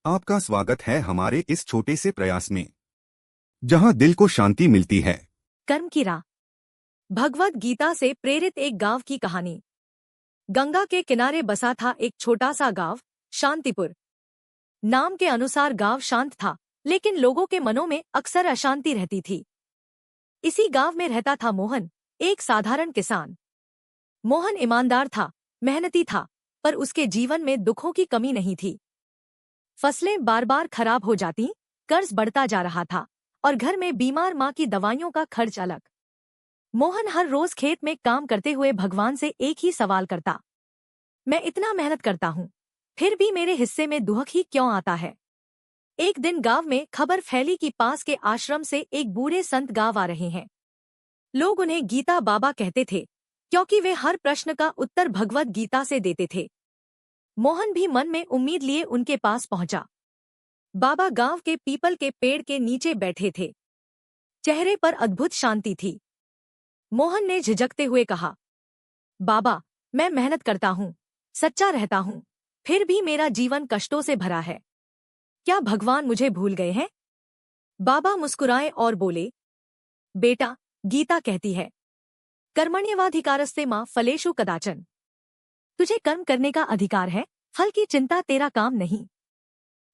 आपका स्वागत है हमारे इस छोटे से प्रयास में, जहां दिल को शांति मिलती है। कर्म की राह। भगवद गीता से प्रेरित एक गांव की कहानी। गंगा के किनारे बसा था एक छोटा सा गांव, शांतिपुर। नाम के अनुसार गांव शांत था, लेकिन लोगों के मनों में अक्सर अशांति रहती थी। इसी गांव में रहता था मोहन, एक साधारण किसान। मोहन ईमानदार था, मेहनती था, पर उसके जीवन में दुखों की कमी नहीं थी। फसलें बार बार खराब हो जाती, कर्ज बढ़ता जा रहा था, और घर में बीमार माँ की दवाइयों का खर्च अलग। मोहन हर रोज खेत में काम करते हुए भगवान से एक ही सवाल करता, मैं इतना मेहनत करता हूँ, फिर भी मेरे हिस्से में दुख ही क्यों आता है। एक दिन गांव में खबर फैली कि पास के आश्रम से एक बूढ़े संत गांव आ रहे हैं। लोग उन्हें गीता बाबा कहते थे, क्योंकि वे हर प्रश्न का उत्तर भगवद गीता से देते थे। मोहन भी मन में उम्मीद लिए उनके पास पहुंचा। बाबा गांव के पीपल के पेड़ के नीचे बैठे थे। चेहरे पर अद्भुत शांति थी। मोहन ने झिझकते हुए कहा, बाबा, मैं मेहनत करता हूँ, सच्चा रहता हूँ, फिर भी मेरा जीवन कष्टों से भरा है। क्या भगवान मुझे भूल गए हैं? बाबा मुस्कुराए और बोले, बेटा, गीता कहती है, कर्मण्येवाधिकारस्ते मा फलेषु कदाचन। तुझे कर्म करने का अधिकार है, फल की चिंता तेरा काम नहीं।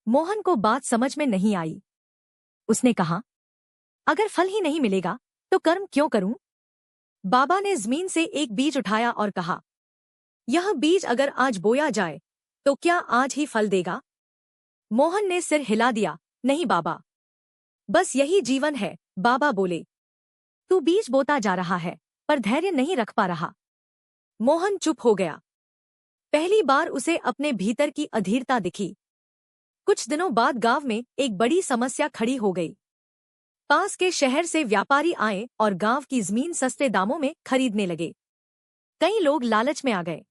मोहन को बात समझ में नहीं आई। उसने कहा, अगर फल ही नहीं मिलेगा तो कर्म क्यों करूं? बाबा ने जमीन से एक बीज उठाया और कहा, यह बीज अगर आज बोया जाए तो क्या आज ही फल देगा? मोहन ने सिर हिला दिया, नहीं बाबा, बस यही जीवन है। बाबा बोले, तू बीज बोता जा रहा है, पर धैर्य नहीं रख पा रहा। मोहन चुप हो गया। पहली बार उसे अपने भीतर की अधीरता दिखी। कुछ दिनों बाद गांव में एक बड़ी समस्या खड़ी हो गई। पास के शहर से व्यापारी आए और गांव की जमीन सस्ते दामों में खरीदने लगे। कई लोग लालच में आ गए।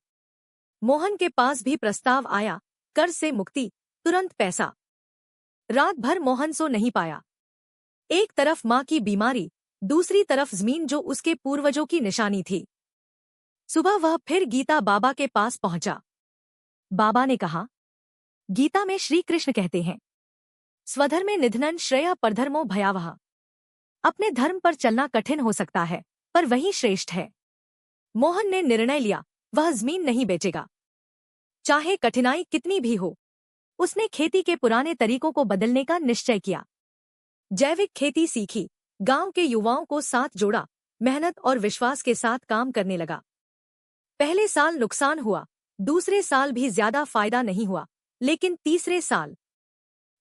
मोहन के पास भी प्रस्ताव आया, कर्ज से मुक्ति, तुरंत पैसा। रात भर मोहन सो नहीं पाया। एक तरफ माँ की बीमारी, दूसरी तरफ जमीन जो उसके पूर्वजों की निशानी थी। सुबह वह फिर गीता बाबा के पास पहुंचा। बाबा ने कहा, गीता में श्री कृष्ण कहते हैं, स्वधर्मे निधनं श्रेयः परधर्मो भयावह। अपने धर्म पर चलना कठिन हो सकता है, पर वही श्रेष्ठ है। मोहन ने निर्णय लिया, वह जमीन नहीं बेचेगा, चाहे कठिनाई कितनी भी हो। उसने खेती के पुराने तरीकों को बदलने का निश्चय किया। जैविक खेती सीखी, गांव के युवाओं को साथ जोड़ा, मेहनत और विश्वास के साथ काम करने लगा। पहले साल नुकसान हुआ, दूसरे साल भी ज्यादा फायदा नहीं हुआ, लेकिन तीसरे साल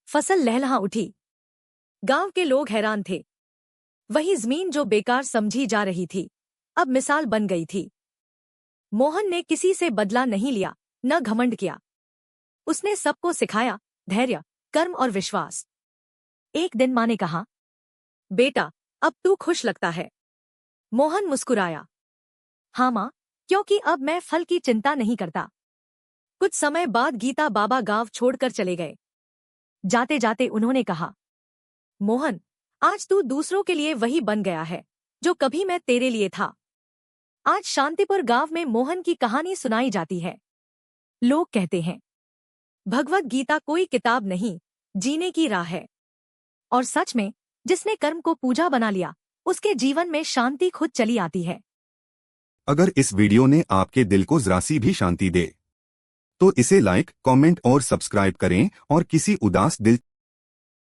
फसल लहलहा उठी। गांव के लोग हैरान थे। वही जमीन जो बेकार समझी जा रही थी, अब मिसाल बन गई थी। मोहन ने किसी से बदला नहीं लिया, न घमंड किया। उसने सबको सिखाया, धैर्य, कर्म और विश्वास। एक दिन माँ ने कहा, बेटा, अब तू खुश लगता है। मोहन मुस्कुराया, हाँ माँ, क्योंकि अब मैं फल की चिंता नहीं करता। कुछ समय बाद गीता बाबा गांव छोड़कर चले गए। जाते जाते उन्होंने कहा, मोहन, आज तू दूसरों के लिए वही बन गया है जो कभी मैं तेरे लिए था। आज शांतिपुर गांव में मोहन की कहानी सुनाई जाती है। लोग कहते हैं, भगवद गीता कोई किताब नहीं, जीने की राह है। और सच में, जिसने कर्म को पूजा बना लिया, उसके जीवन में शांति खुद चली आती है। अगर इस वीडियो ने आपके दिल को जरा सी भी शांति दे, तो इसे लाइक, कमेंट और सब्सक्राइब करें और किसी उदास दिल